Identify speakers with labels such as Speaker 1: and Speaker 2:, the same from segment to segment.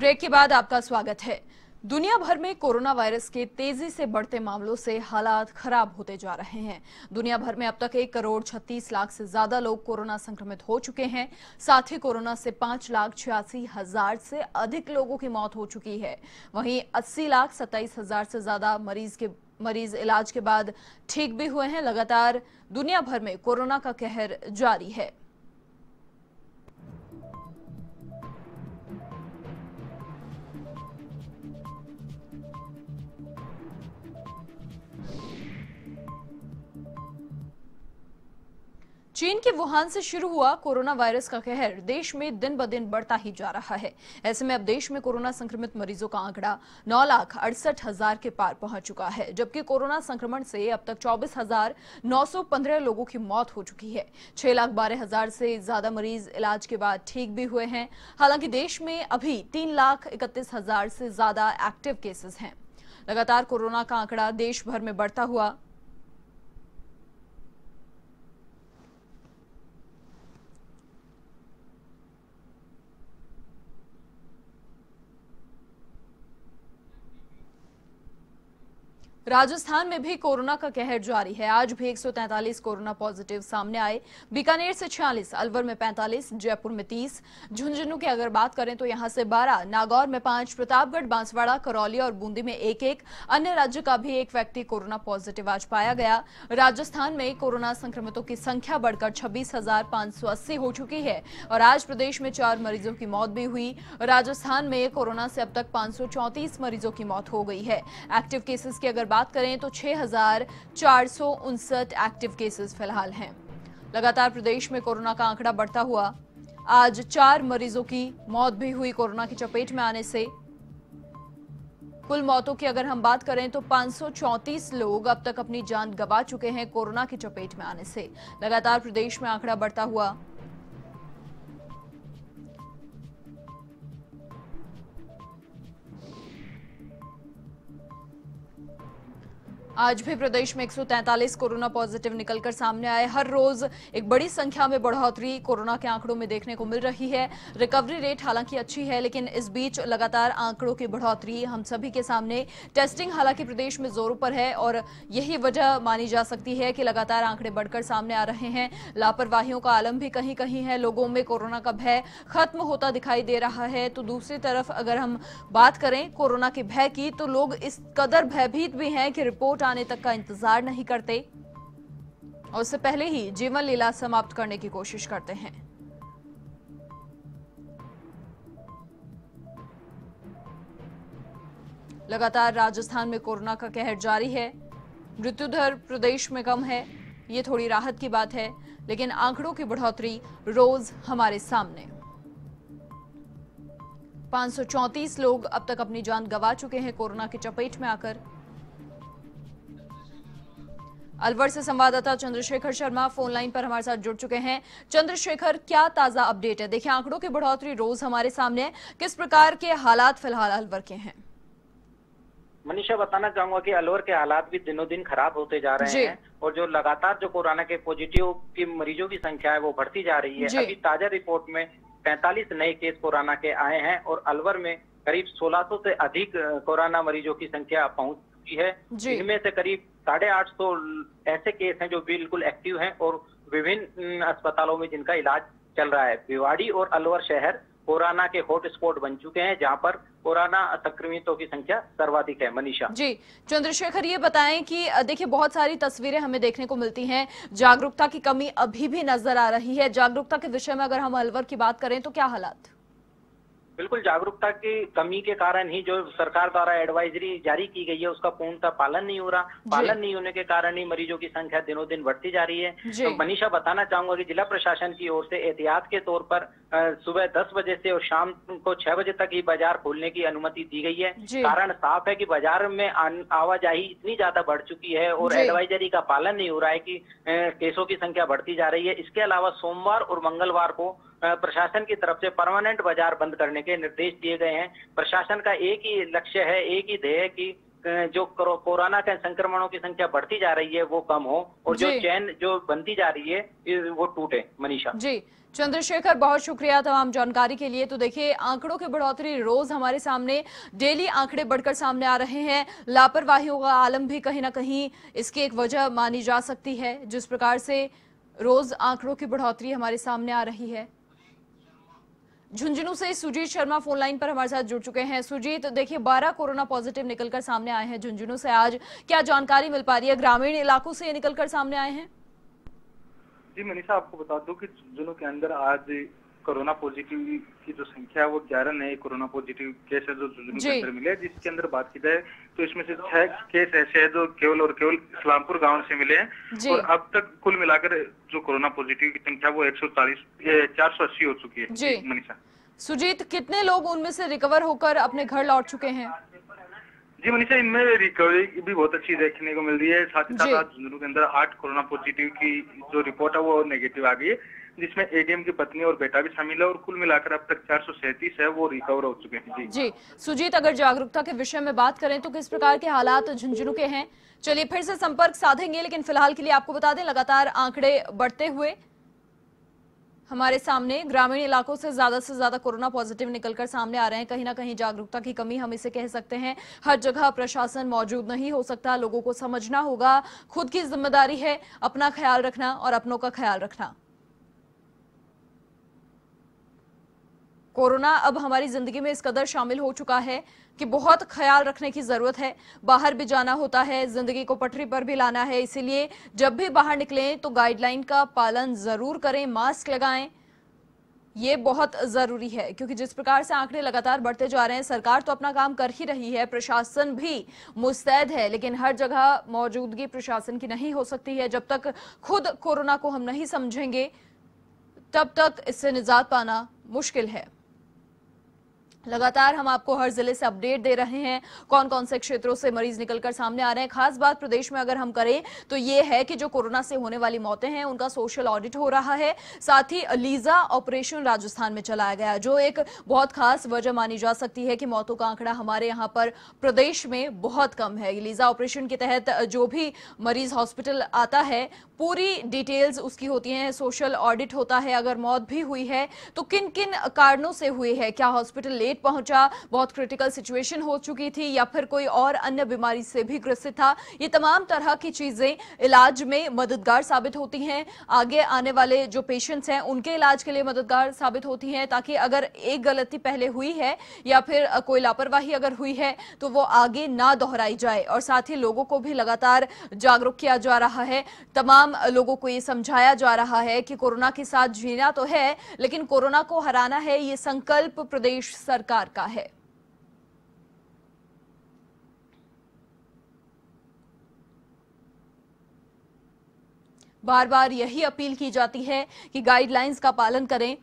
Speaker 1: Break के बाद आपका स्वागत है। दुनिया भर में कोरोना वायरस के तेजी से बढ़ते मामलों से हालात खराब होते जा रहे हैं। दुनिया भर में अब तक 1,36,00,000 से ज्यादा लोग कोरोना संक्रमित हो चुके हैं। साथ ही कोरोना से 5,86,000 से अधिक लोगों की मौत हो चुकी है। वहीं 80,27,000 से ज्यादा मरीज इलाज के बाद ठीक भी हुए हैं। लगातार दुनिया भर में कोरोना का कहर जारी है। चीन के वुहान से शुरू हुआ कोरोना वायरस का कहर देश में दिन ब दिन बढ़ता ही जा रहा है। ऐसे में अब देश में कोरोना संक्रमित मरीजों का आंकड़ा 9,68,000 के पार पहुंच चुका है, जबकि कोरोना संक्रमण से अब तक 24,915 लोगों की मौत हो चुकी है। 6,12,000 से ज्यादा मरीज इलाज के बाद ठीक भी हुए हैं। हालांकि देश में अभी 3,31,000 से ज्यादा एक्टिव केसेस हैं। लगातार कोरोना का आंकड़ा देश भर में बढ़ता हुआ राजस्थान में भी कोरोना का कहर जारी है। आज भी 143 कोरोना पॉजिटिव सामने आए। बीकानेर से 46, अलवर में 45, जयपुर में 30, झुंझुनू की अगर बात करें तो यहां से 12, नागौर में 5, प्रतापगढ़, बांसवाड़ा, करौली और बूंदी में 1-1। अन्य राज्य का भी एक व्यक्ति कोरोना पॉजिटिव आज पाया गया। राजस्थान में कोरोना संक्रमितों की संख्या बढ़कर 26,580 हो चुकी है और आज प्रदेश में 4 मरीजों की मौत भी हुई। राजस्थान में कोरोना से अब तक 534 मरीजों की मौत हो गई है। एक्टिव केसेस की अगर बात करें तो 6,459 एक्टिव केसेस फिलहाल हैं। लगातार प्रदेश में कोरोना का आंकड़ा बढ़ता हुआ आज 4 मरीजों की मौत भी हुई कोरोना की चपेट में आने से। कुल मौतों की अगर हम बात करें तो 534 लोग अब तक अपनी जान गंवा चुके हैं कोरोना की चपेट में आने से। लगातार प्रदेश में आंकड़ा बढ़ता हुआ आज भी प्रदेश में 143 कोरोना पॉजिटिव निकलकर सामने आए। हर रोज एक बड़ी संख्या में बढ़ोतरी कोरोना के आंकड़ों में देखने को मिल रही है। रिकवरी रेट हालांकि अच्छी है, लेकिन इस बीच लगातार आंकड़ों की बढ़ोतरी हम सभी के सामने। टेस्टिंग हालांकि प्रदेश में जोरों पर है और यही वजह मानी जा सकती है कि लगातार आंकड़े बढ़कर सामने आ रहे हैं। लापरवाहियों का आलम भी कहीं कहीं है। लोगों में कोरोना का भय खत्म होता दिखाई दे रहा है। तो दूसरी तरफ अगर हम बात करें कोरोना के भय की, तो लोग इस कदर भयभीत भी हैं कि रिपोर्ट आने तक का इंतजार नहीं करते और उससे पहले ही जीवन लीला समाप्त करने की कोशिश करते हैं। लगातार राजस्थान में कोरोना का कहर जारी है। मृत्यु दर प्रदेश में कम है, ये थोड़ी राहत की बात है, लेकिन आंकड़ों की बढ़ोतरी रोज हमारे सामने। 534 लोग अब तक अपनी जान गंवा चुके हैं कोरोना की चपेट में आकर। अलवर से संवाददाता चंद्रशेखर शर्मा फोन लाइन पर हमारे साथ जुड़ चुके हैं। चंद्रशेखर, क्या ताजा अपडेट है? देखिए, आंकड़ों की बढ़ोतरी रोज हमारे सामने है। किस प्रकार के हालात फिलहाल अलवर के हैं?
Speaker 2: मनीषा, बताना चाहूंगा कि अलवर के हालात भी दिनों दिन खराब होते जा रहे हैं और जो लगातार जो कोरोना के पॉजिटिव की मरीजों की संख्या है वो बढ़ती जा रही है। अभी ताजा रिपोर्ट में 45 नए केस कोरोना के आए हैं और अलवर में करीब 1600 से अधिक कोरोना मरीजों की संख्या पहुंच चुकी है। इनमें से करीब 850 ऐसे केस हैं जो बिल्कुल एक्टिव हैं और विभिन्न अस्पतालों में जिनका इलाज चल रहा है। भिवाड़ी और अलवर शहर कोरोना के हॉटस्पॉट बन चुके हैं, जहां पर कोरोना संक्रमितों की संख्या सर्वाधिक है। मनीषा
Speaker 1: जी, चंद्रशेखर ये बताएं कि देखिए बहुत सारी तस्वीरें हमें देखने को मिलती हैं, जागरूकता की कमी अभी भी नजर आ रही है। जागरूकता के विषय में अगर हम अलवर की बात करें तो क्या हालात?
Speaker 2: बिल्कुल, जागरूकता की कमी के कारण ही जो सरकार द्वारा एडवाइजरी जारी की गई है उसका पूर्णतः पालन नहीं हो रहा। पालन नहीं होने के कारण ही मरीजों की संख्या दिनों दिन बढ़ती जा रही है। तो मनीषा, बताना चाहूंगा कि जिला प्रशासन की ओर से एहतियात के तौर पर सुबह 10 बजे से और शाम को 6 बजे तक ही बाजार खोलने की अनुमति दी गई है। कारण साफ है कि बाजार में आवाजाही इतनी ज्यादा बढ़ चुकी है और एडवाइजरी का पालन नहीं हो रहा है कि केसों की संख्या बढ़ती जा रही है। इसके अलावा सोमवार और मंगलवार को प्रशासन की तरफ से परमानेंट बाजार बंद करने के निर्देश दिए गए हैं। प्रशासन का एक ही लक्ष्य है, एक ही ध्येय है कि जो कोरोना के संक्रमणों की संख्या बढ़ती जा रही है वो कम हो और जो चेन जो बनती जा रही है वो टूटे। मनीषा
Speaker 1: जी, चंद्रशेखर बहुत शुक्रिया तमाम जानकारी के लिए। तो देखिए, आंकड़ों की बढ़ोतरी रोज हमारे सामने, डेली आंकड़े बढ़कर सामने आ रहे हैं। लापरवाहियों का आलम भी कहीं ना कहीं इसकी एक वजह मानी जा सकती है, जिस प्रकार से रोज आंकड़ों की बढ़ोतरी हमारे सामने आ रही है। झुंझुनू से सुजीत शर्मा फोन लाइन पर हमारे साथ जुड़ चुके हैं। सुजीत, देखिए 12 कोरोना पॉजिटिव निकलकर सामने आए हैं झुंझुनू से आज, क्या जानकारी मिल पा रही है? ग्रामीण इलाकों से ये निकलकर सामने आए हैं?
Speaker 3: जी मनीषा, आपको बता दूं कि झुंझुनू के अंदर आज कोरोना पॉजिटिव की जो संख्या है वो 11 नए कोरोना पॉजिटिव केस है जो झुंझुनू के अंदर मिले। जिसके अंदर बात की जाए तो इसमें से 6 केस ऐसे हैं जो केवल इस्लामपुर गांव से मिले हैं और अब तक कुल मिलाकर जो कोरोना पॉजिटिव की संख्या वो 480 हो चुकी है। जी मनीषा।
Speaker 1: सुजीत, कितने लोग उनमें से रिकवर होकर अपने घर लौट चुके हैं?
Speaker 3: जी मनीषा, इनमें रिकवरी भी बहुत अच्छी देखने को मिल रही है। साथ ही साथ आज झुंझुनू के अंदर 8 कोरोना पॉजिटिव की जो रिपोर्ट है वो नेगेटिव आ गई है, जिसमें एडीएम की पत्नी और बेटा भी शामिल है और कुल मिलाकर अब तक 437 है वो रिकवर हो चुके हैं। जी
Speaker 1: सुजीत, अगर जागरूकता के विषय में बात करें तो किस प्रकार के हालात झुंझुनू के हैं? चलिए फिर से संपर्क साधेंगे, लेकिन फिलहाल के लिए आपको बता दें लगातार आंकड़े बढ़ते हुए हमारे सामने ग्रामीण इलाकों से ज्यादा कोरोना पॉजिटिव निकलकर सामने आ रहे हैं। कहीं ना कहीं जागरूकता की कमी हम इसे कह सकते हैं। हर जगह प्रशासन मौजूद नहीं हो सकता, लोगों को समझना होगा, खुद की जिम्मेदारी है अपना ख्याल रखना और अपनों का ख्याल रखना। कोरोना अब हमारी जिंदगी में इस कदर शामिल हो चुका है कि बहुत ख्याल रखने की जरूरत है। बाहर भी जाना होता है, जिंदगी को पटरी पर भी लाना है, इसीलिए जब भी बाहर निकलें तो गाइडलाइन का पालन जरूर करें, मास्क लगाएं, ये बहुत जरूरी है। क्योंकि जिस प्रकार से आंकड़े लगातार बढ़ते जा रहे हैं, सरकार तो अपना काम कर ही रही है, प्रशासन भी मुस्तैद है, लेकिन हर जगह मौजूदगी प्रशासन की नहीं हो सकती है। जब तक खुद कोरोना को हम नहीं समझेंगे तब तक इससे निजात पाना मुश्किल है। लगातार हम आपको हर जिले से अपडेट दे रहे हैं, कौन कौन से क्षेत्रों से मरीज निकलकर सामने आ रहे हैं। खास बात प्रदेश में अगर हम करें तो ये है कि जो कोरोना से होने वाली मौतें हैं उनका सोशल ऑडिट हो रहा है। साथ ही लीजा ऑपरेशन राजस्थान में चलाया गया, जो एक बहुत खास वजह मानी जा सकती है कि मौतों का आंकड़ा हमारे यहाँ पर प्रदेश में बहुत कम है। लीजा ऑपरेशन के तहत जो भी मरीज हॉस्पिटल आता है पूरी डिटेल्स उसकी होती हैं, सोशल ऑडिट होता है। अगर मौत भी हुई है तो किन किन कारणों से हुई है, क्या हॉस्पिटल लेट पहुंचा, बहुत क्रिटिकल सिचुएशन हो चुकी थी या फिर कोई और अन्य बीमारी से भी ग्रसित था, ये तमाम तरह की चीजें इलाज में मददगार साबित होती हैं। आगे आने वाले जो पेशेंट्स हैं उनके इलाज के लिए मददगार साबित होती हैं, ताकि अगर एक गलती पहले हुई है या फिर कोई लापरवाही अगर हुई है तो वो आगे ना दोहराई जाए। और साथ ही लोगों को भी लगातार जागरूक किया जा रहा है, तमाम लोगों को ये समझाया जा रहा है कि कोरोना के साथ जीना तो है, लेकिन कोरोना को हराना है, ये संकल्प प्रदेश सरकार का है। बार बार यही अपील की जाती है कि गाइडलाइंस का पालन करें।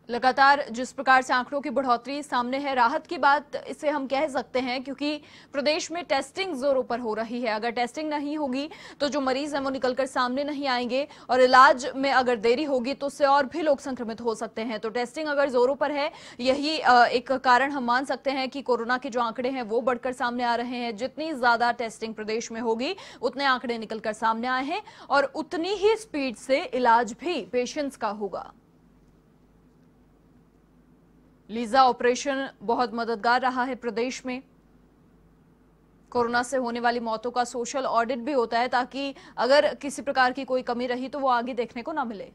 Speaker 1: लगातार जिस प्रकार से आंकड़ों की बढ़ोतरी सामने है, राहत की बात इसे हम कह सकते हैं, क्योंकि प्रदेश में टेस्टिंग जोरों पर हो रही है। अगर टेस्टिंग नहीं होगी तो जो मरीज हैं वो निकलकर सामने नहीं आएंगे और इलाज में अगर देरी होगी तो उससे और भी लोग संक्रमित हो सकते हैं। तो टेस्टिंग अगर जोरों पर है, यही एक कारण हम मान सकते हैं कि कोरोना के जो आंकड़े हैं वो बढ़कर सामने आ रहे हैं। जितनी ज्यादा टेस्टिंग प्रदेश में होगी उतने आंकड़े निकलकर सामने आए हैं और उतनी ही स्पीड से इलाज भी पेशेंट्स का होगा। लीजा ऑपरेशन बहुत मददगार रहा है प्रदेश में। कोरोना से होने वाली मौतों का सोशल ऑडिट भी होता है, ताकि अगर किसी प्रकार की कोई कमी रही तो वो आगे देखने को ना मिले।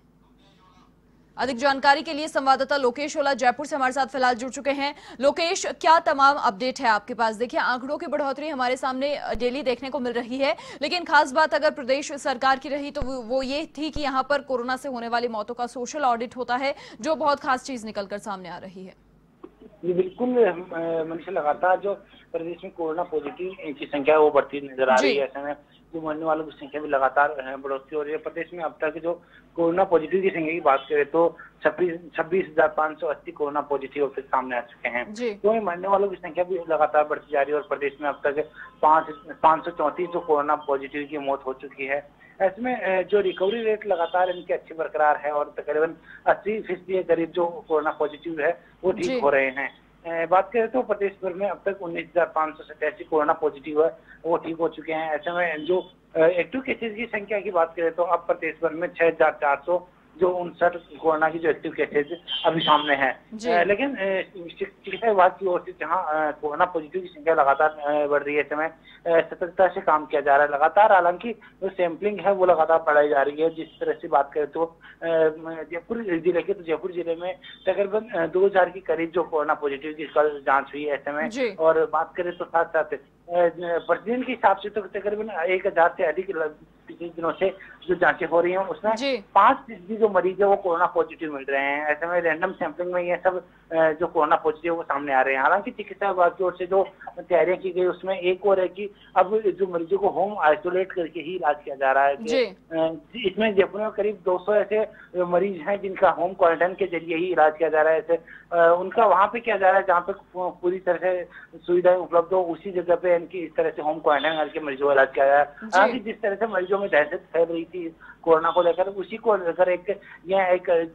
Speaker 1: अधिक जानकारी के लिए संवाददाता लोकेश ओला जयपुर से हमारे साथ फिलहाल जुड़ चुके हैं। लोकेश, क्या तमाम अपडेट है आपके पास? देखिए, आंकड़ों की बढ़ोतरी हमारे सामने डेली देखने को मिल रही है, लेकिन खास बात अगर प्रदेश सरकार की रही तो वो ये थी कि यहाँ पर कोरोना से होने वाली मौतों का सोशल ऑडिट होता है, जो बहुत खास चीज निकलकर सामने आ रही है।
Speaker 4: जी बिल्कुल मनीषा, लगातार जो प्रदेश में कोरोना पॉजिटिव की संख्या वो बढ़ती नजर आ रही है। ऐसे में जो मरने वालों की संख्या भी लगातार बढ़ोतरी हो रही है। प्रदेश में अब तक जो कोरोना पॉजिटिव की संख्या की बात करें तो 26,580 कोरोना पॉजिटिव अब तक सामने आ चुके हैं। तो मरने वालों की संख्या भी लगातार बढ़ती जा रही है और प्रदेश में अब तक 534 जो कोरोना पॉजिटिव की मौत हो चुकी है। ऐसे में जो रिकवरी रेट लगातार इनकी अच्छी बरकरार है और तकरीबन 80% के करीब जो कोरोना पॉजिटिव है वो ठीक हो रहे हैं। बात करें तो प्रदेश भर में अब तक 19,587 कोरोना पॉजिटिव है वो ठीक हो चुके हैं। ऐसे में जो एक्टिव केसेज की संख्या की बात करें तो अब प्रदेश भर में 6,400 जो 59 कोरोना की जो एक्टिव केसेज अभी सामने है। लेकिन चिकित्सा विभाग की ओर से जहां कोरोना पॉजिटिव की संख्या लगातार बढ़ रही है, समय सतर्कता से काम किया जा रहा है लगातार। हालांकि जो सैंपलिंग है वो लगातार बढ़ाई जा रही है। जिस तरह से बात करें तो जयपुर जिले के, तो जयपुर जिले में तकरीबन 2000 के करीब जो कोरोना पॉजिटिव की कल जांच हुई है ऐसे में। और बात करें तो साथ साथ प्रतिदिन के हिसाब से तो तकरीबन 1000 से अधिक पिछले दिनों से जो जांचें हो रही हैं उसमें 5% जो मरीज है वो कोरोना पॉजिटिव मिल रहे हैं। ऐसे में रैंडम सैंपलिंग में ये सब जो कोरोना पॉजिटिव वो सामने आ रहे हैं। हालांकि चिकित्सा विभाग की ओर से जो तैयारियां की गई उसमें एक और है कि अब जो मरीजों को होम आइसोलेट करके ही इलाज किया जा रहा है। इसमें जयपुर में करीब 200 ऐसे मरीज हैं जिनका होम क्वारंटाइन के जरिए ही इलाज किया जा रहा है। ऐसे उनका वहां पे किया जा रहा है जहाँ पे पूरी तरह से सुविधाएं उपलब्ध हो, उसी जगह पे इनकी इस तरह से होम क्वारंटाइन करके मरीजों का इलाज किया जा रहा है। हालांकि जिस तरह से मरीजों में दहशत फैल रही थी कोरोना को लेकर, उसी को लेकर एक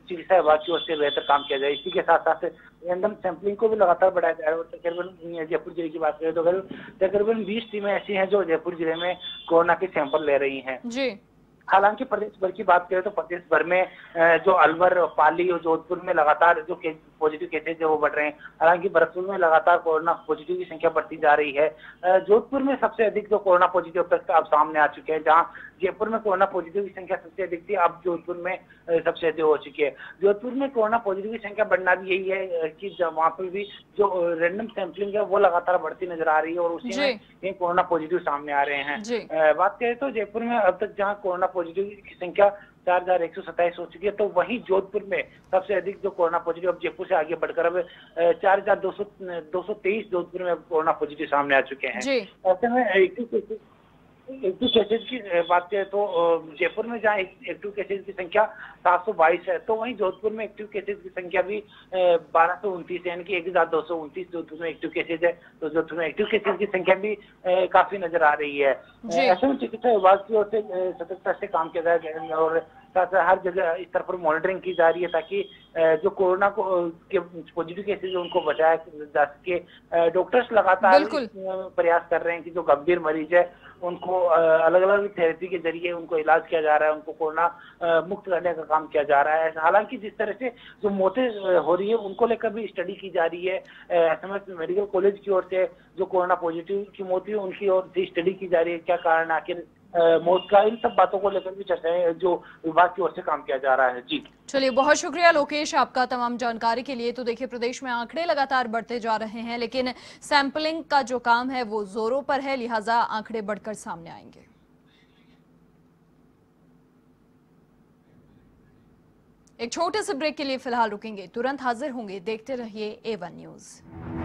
Speaker 4: चिकित्सा विभाग की ओर से बेहतर काम किया जाए। इसी के साथ साथ रैंडम सैंपलिंग को भी लगातार बढ़ाया जा रहा है। और तकरीबन जयपुर जिले की बात करें तो तकरीबन 20 टीमें ऐसी हैं जो जयपुर जिले में कोरोना के सैंपल ले रही हैं। हालांकि प्रदेश भर की बात करें तो प्रदेश भर में जो अलवर, पाली और जोधपुर में लगातार जो पॉजिटिव केसेज है वो बढ़ रहे हैं। हालांकि भरतपुर में लगातार कोरोना पॉजिटिव की संख्या बढ़ती जा रही है। जोधपुर में सबसे अधिक जो कोरोना पॉजिटिव अब तक अब सामने आ चुके हैं। जहां जयपुर में कोरोना पॉजिटिव की संख्या सबसे अधिक थी, अब जोधपुर में सबसे अधिक हो चुकी है। जोधपुर में कोरोना पॉजिटिव की संख्या बढ़ना भी यही है कि वहाँ पर भी जो रैंडम सैंपलिंग है वो लगातार बढ़ती नजर आ रही है और उसी में ये कोरोना पॉजिटिव सामने आ रहे हैं। बात करें तो जयपुर में अब तक जहाँ कोरोना पॉजिटिव की संख्या 4127 हो चुकी है, तो वहीं जोधपुर में सबसे अधिक जो कोरोना पॉजिटिव अब जयपुर से आगे बढ़कर अब 4223 जोधपुर में कोरोना पॉजिटिव सामने आ चुके हैं। ऐसे में एक्टिव केसेज की बात करें तो जयपुर में जहाँ एक्टिव केसेज की संख्या 722 है, तो वहीं जोधपुर में एक्टिव केसेज की संख्या भी 1229 है, यानी कि 1229 जोधपुर में एक्टिव केसेज है। तो जोधपुर में एक्टिव केसेज की संख्या भी काफी नजर आ रही है। ऐसे में चिकित्सा विभाग की ओर से सतर्कता से काम किया जाए और साथ हर जगह इस तरह पर मॉनिटरिंग की जा रही है ताकि जो कोरोना को के पॉजिटिव केसेज उनको बचाया जा सके। डॉक्टर्स लगातार प्रयास कर रहे हैं कि जो गंभीर मरीज है उनको अलग अलग थेरेपी के जरिए उनको इलाज किया जा रहा है, उनको कोरोना मुक्त करने का काम किया जा रहा है। हालांकि जिस तरह से जो मौतें हो रही है उनको लेकर भी स्टडी की जा रही है। एसएमएस मेडिकल कॉलेज की ओर से जो कोरोना पॉजिटिव की मौत हुई उनकी ओर से स्टडी की जा रही है, क्या कारण आखिर मौत का, इन सब बातों को लेकर भी चर्चाएं जो विभाग की ओर से काम किया जा रहा है। जी
Speaker 1: चलिए, बहुत शुक्रिया लोकेश आपका तमाम जानकारी के लिए। तो देखिए, प्रदेश में आंकड़े लगातार बढ़ते जा रहे हैं, लेकिन सैंपलिंग का जो काम है वो जोरों पर है, लिहाजा आंकड़े बढ़कर सामने आएंगे। एक छोटे से ब्रेक के लिए फिलहाल रुकेंगे, तुरंत हाजिर होंगे। देखते रहिए A1 न्यूज़।